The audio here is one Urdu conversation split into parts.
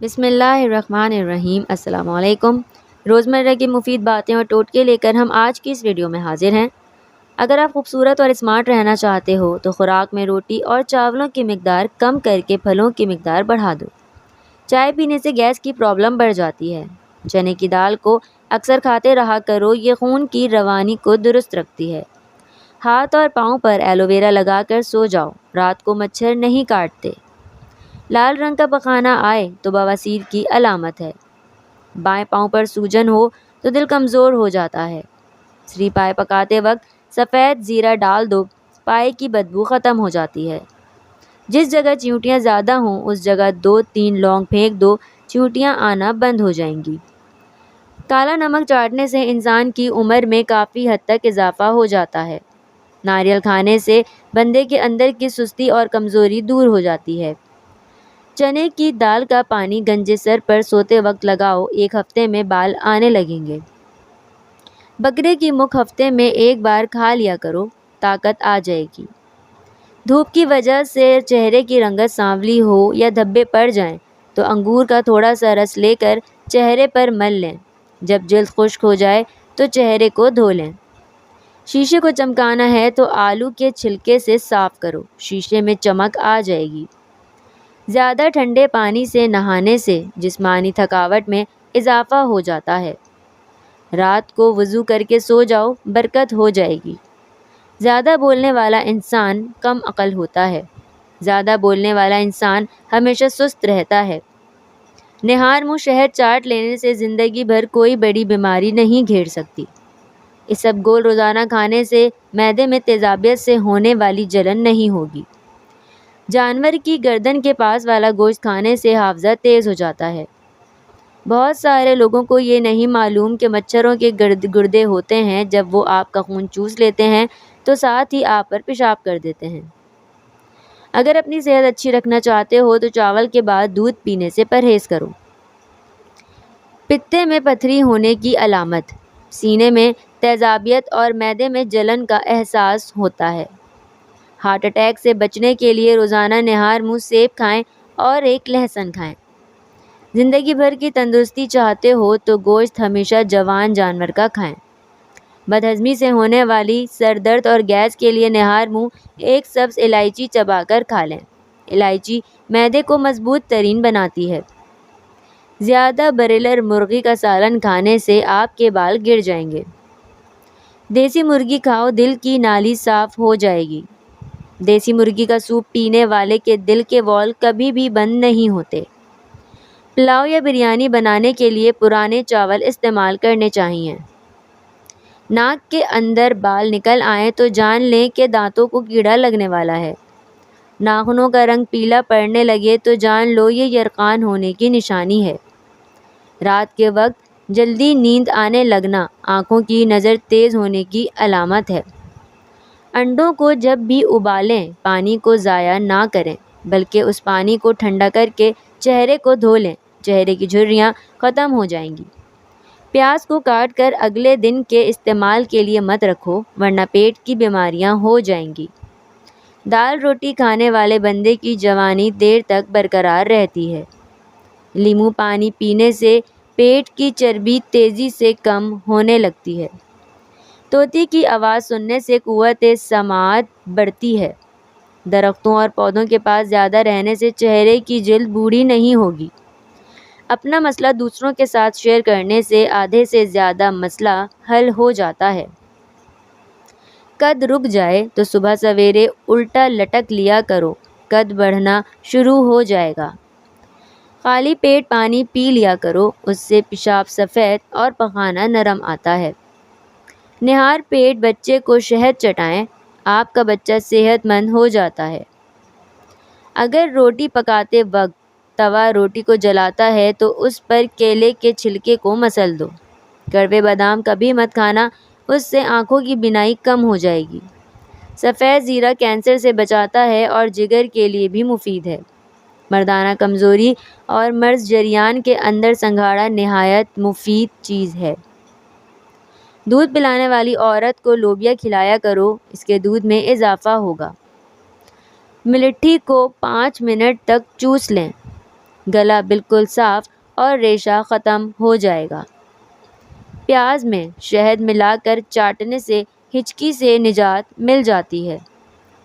بسم اللہ الرحمن الرحیم۔ السلام علیکم۔ روزمرہ کی مفید باتیں اور ٹوٹکے لے کر ہم آج کی اس ویڈیو میں حاضر ہیں۔ اگر آپ خوبصورت اور اسمارٹ رہنا چاہتے ہو تو خوراک میں روٹی اور چاولوں کی مقدار کم کر کے پھلوں کی مقدار بڑھا دو۔ چائے پینے سے گیس کی پرابلم بڑھ جاتی ہے۔ چنے کی دال کو اکثر کھاتے رہا کرو، یہ خون کی روانی کو درست رکھتی ہے۔ ہاتھ اور پاؤں پر ایلو ویرا لگا کر سو جاؤ، رات کو مچھر نہیں کاٹتے۔ لال رنگ کا پخانہ آئے تو بواسیر کی علامت ہے۔ بائیں پاؤں پر سوجن ہو تو دل کمزور ہو جاتا ہے۔ سری پائے پکاتے وقت سفید زیرہ ڈال دو، پائے کی بدبو ختم ہو جاتی ہے۔ جس جگہ چیونٹیاں زیادہ ہوں اس جگہ 2-3 لونگ پھینک دو، چیونٹیاں آنا بند ہو جائیں گی۔ کالا نمک چاٹنے سے انسان کی عمر میں کافی حد تک اضافہ ہو جاتا ہے۔ ناریل کھانے سے بندے کے اندر کی سستی اور کمزوری دور ہو جاتی ہے۔ چنے کی دال کا پانی گنجے سر پر سوتے وقت لگاؤ، 1 ہفتے میں بال آنے لگیں گے۔ بکرے کی مکھ ہفتے میں 1 بار کھا لیا کرو، طاقت آ جائے گی۔ دھوپ کی وجہ سے چہرے کی رنگت سانولی ہو یا دھبے پڑ جائیں تو انگور کا تھوڑا سا رس لے کر چہرے پر مل لیں۔ جب جلد خشک ہو جائے تو چہرے کو دھو لیں۔ شیشے کو چمکانا ہے تو آلو کے چھلکے سے صاف کرو، شیشے میں چمک آ جائے گی۔ زیادہ ٹھنڈے پانی سے نہانے سے جسمانی تھکاوٹ میں اضافہ ہو جاتا ہے۔ رات کو وضو کر کے سو جاؤ، برکت ہو جائے گی۔ زیادہ بولنے والا انسان کم عقل ہوتا ہے۔ زیادہ بولنے والا انسان ہمیشہ سست رہتا ہے۔ نہار منہ شہد چاٹ لینے سے زندگی بھر کوئی بڑی بیماری نہیں گھیر سکتی۔ اسبگول روزانہ کھانے سے معدے میں تیزابیت سے ہونے والی جلن نہیں ہوگی۔ جانور کی گردن کے پاس والا گوشت کھانے سے حافظہ تیز ہو جاتا ہے۔ بہت سارے لوگوں کو یہ نہیں معلوم کہ مچھروں کے گردے ہوتے ہیں، جب وہ آپ کا خون چوس لیتے ہیں تو ساتھ ہی آپ پر پیشاب کر دیتے ہیں۔ اگر اپنی صحت اچھی رکھنا چاہتے ہو تو چاول کے بعد دودھ پینے سے پرہیز کرو۔ پتے میں پتھری ہونے کی علامت، سینے میں تیزابیت اور معدے میں جلن کا احساس ہوتا ہے۔ ہارٹ اٹیک سے بچنے کے لیے روزانہ نہار منہ سیب کھائیں اور 1 لہسن کھائیں۔ زندگی بھر کی تندرستی چاہتے ہو تو گوشت ہمیشہ جوان جانور کا کھائیں۔ بدہضمی سے ہونے والی سر درد اور گیس کے لیے نہار منہ 1 سبز الائچی چبا کر کھا لیں۔ الائچی معدے کو مضبوط ترین بناتی ہے۔ زیادہ بریلر مرغی کا سالن کھانے سے آپ کے بال گر جائیں گے۔ دیسی مرغی کھاؤ، دل کی نالی صاف ہو جائے گی۔ دیسی مرغی کا سوپ پینے والے کے دل کے والو کبھی بھی بند نہیں ہوتے۔ پلاؤ یا بریانی بنانے کے لیے پرانے چاول استعمال کرنے چاہئیں۔ ناک کے اندر بال نکل آئیں تو جان لیں کہ دانتوں کو کیڑا لگنے والا ہے۔ ناخنوں کا رنگ پیلا پڑنے لگے تو جان لو یہ یرقان ہونے کی نشانی ہے۔ رات کے وقت جلدی نیند آنے لگنا آنکھوں کی نظر تیز ہونے کی علامت ہے۔ انڈوں کو جب بھی ابالیں پانی کو ضائع نہ کریں، بلکہ اس پانی کو ٹھنڈا کر کے چہرے کو دھو لیں، چہرے کی جھریاں ختم ہو جائیں گی۔ پیاز کو کاٹ کر اگلے دن کے استعمال کے لیے مت رکھو، ورنہ پیٹ کی بیماریاں ہو جائیں گی۔ دال روٹی کھانے والے بندے کی جوانی دیر تک برقرار رہتی ہے۔ لیموں پانی پینے سے پیٹ کی چربی تیزی سے کم ہونے لگتی ہے۔ طوطی کی آواز سننے سے قوت سماعت بڑھتی ہے۔ درختوں اور پودوں کے پاس زیادہ رہنے سے چہرے کی جلد بوڑھی نہیں ہوگی۔ اپنا مسئلہ دوسروں کے ساتھ شیئر کرنے سے آدھے سے زیادہ مسئلہ حل ہو جاتا ہے۔ قد رک جائے تو صبح سویرے الٹا لٹک لیا کرو، قد بڑھنا شروع ہو جائے گا۔ خالی پیٹ پانی پی لیا کرو، اس سے پیشاب سفید اور پخانہ نرم آتا ہے۔ نہار پیٹ بچے کو شہد چٹائیں، آپ کا بچہ صحت مند ہو جاتا ہے۔ اگر روٹی پکاتے وقت توا روٹی کو جلاتا ہے تو اس پر کیلے کے چھلکے کو مسل دو۔ کڑوے بادام کبھی مت کھانا، اس سے آنکھوں کی بینائی کم ہو جائے گی۔ سفید زیرہ کینسر سے بچاتا ہے اور جگر کے لیے بھی مفید ہے۔ مردانہ کمزوری اور مرض جریان کے اندر سنگھاڑا نہایت مفید چیز ہے۔ دودھ پلانے والی عورت کو لوبیا کھلایا کرو، اس کے دودھ میں اضافہ ہوگا۔ ملٹھی کو 5 منٹ تک چوس لیں۔ گلا بالکل صاف اور ریشہ ختم ہو جائے گا۔ پیاز میں شہد ملا کر چاٹنے سے ہچکی سے نجات مل جاتی ہے۔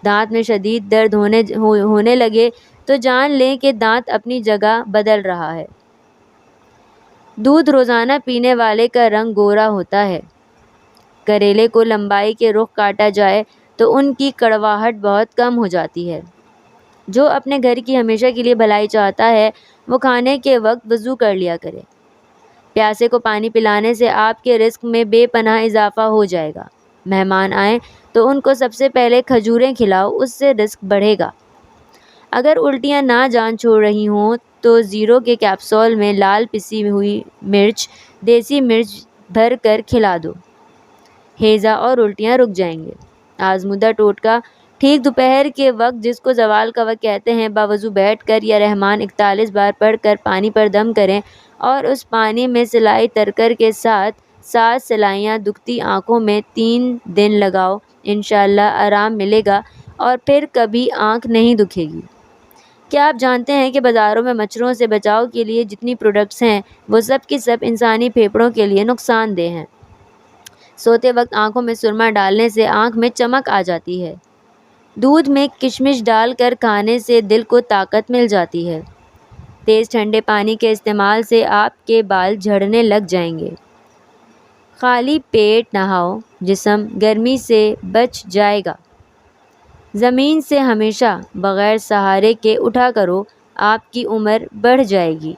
دانت میں شدید درد ہونے لگے تو جان لیں کہ دانت اپنی جگہ بدل رہا ہے۔ دودھ روزانہ پینے والے کا رنگ گورا ہوتا ہے۔ کریلے کو لمبائی کے رخ کاٹا جائے تو ان کی کڑواہٹ بہت کم ہو جاتی ہے۔ جو اپنے گھر کی ہمیشہ کے لیے بھلائی چاہتا ہے وہ کھانے کے وقت وضو کر لیا کرے۔ پیاسے کو پانی پلانے سے آپ کے رزق میں بے پناہ اضافہ ہو جائے گا۔ مہمان آئیں تو ان کو سب سے پہلے کھجوریں کھلاؤ، اس سے رزق بڑھے گا۔ اگر الٹیاں نہ جان چھوڑ رہی ہوں تو زیرو کے کیپسول میں لال پسی ہوئی مرچ، دیسی مرچ بھر کر کھلا دو۔ ہیضہ اور الٹیاں رک جائیں گے۔ آزمودہ ٹوٹکا: ٹھیک دوپہر کے وقت، جس کو زوال کا وقت کہتے ہیں، باوضو بیٹھ کر یا رحمان 41 بار پڑھ کر پانی پر دم کریں اور اس پانی میں سلائی ترکر کے ساتھ 7 سلائیاں دکھتی آنکھوں میں 3 دن لگاؤ، انشاءاللہ آرام ملے گا اور پھر کبھی آنکھ نہیں دکھے گی۔ کیا آپ جانتے ہیں کہ بازاروں میں مچھروں سے بچاؤ کے لیے جتنی پروڈکٹس ہیں وہ سب کی سب انسانی پھیپھڑوں کے لیے نقصان دہ ہیں؟ سوتے وقت آنکھوں میں سرما ڈالنے سے آنکھ میں چمک آ جاتی ہے۔ دودھ میں کشمش ڈال کر کھانے سے دل کو طاقت مل جاتی ہے۔ تیز ٹھنڈے پانی کے استعمال سے آپ کے بال جھڑنے لگ جائیں گے۔ خالی پیٹ نہاؤ، جسم گرمی سے بچ جائے گا۔ زمین سے ہمیشہ بغیر سہارے کے اٹھا کرو، آپ کی عمر بڑھ جائے گی۔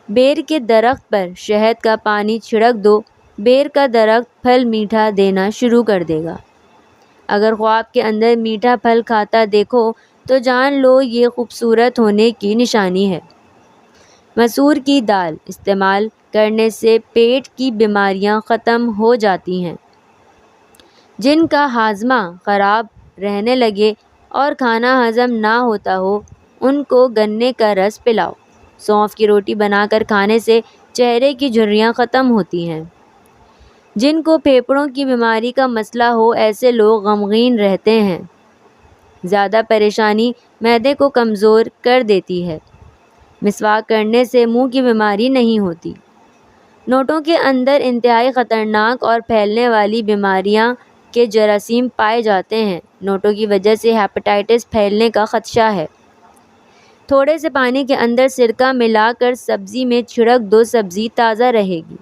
بیر کے درخت پر شہد کا پانی چھڑک دو، بیر کا درخت پھل میٹھا دینا شروع کر دے گا۔ اگر خواب کے اندر میٹھا پھل کھاتا دیکھو تو جان لو یہ خوبصورت ہونے کی نشانی ہے۔ مسور کی دال استعمال کرنے سے پیٹ کی بیماریاں ختم ہو جاتی ہیں۔ جن کا ہاضمہ خراب رہنے لگے اور کھانا ہضم نہ ہوتا ہو ان کو گنے کا رس پلاؤ۔ سونف کی روٹی بنا کر کھانے سے چہرے کی جھریاں ختم ہوتی ہیں۔ جن کو پھیپھڑوں کی بیماری کا مسئلہ ہو ایسے لوگ غمگین رہتے ہیں۔ زیادہ پریشانی معدے کو کمزور کر دیتی ہے۔ مسواک کرنے سے منہ کی بیماری نہیں ہوتی۔ نوٹوں کے اندر انتہائی خطرناک اور پھیلنے والی بیماریاں کے جراثیم پائے جاتے ہیں۔ نوٹوں کی وجہ سے ہیپاٹائٹس پھیلنے کا خدشہ ہے۔ تھوڑے سے پانی کے اندر سرکہ ملا کر سبزی میں چھڑک دو، سبزی تازہ رہے گی۔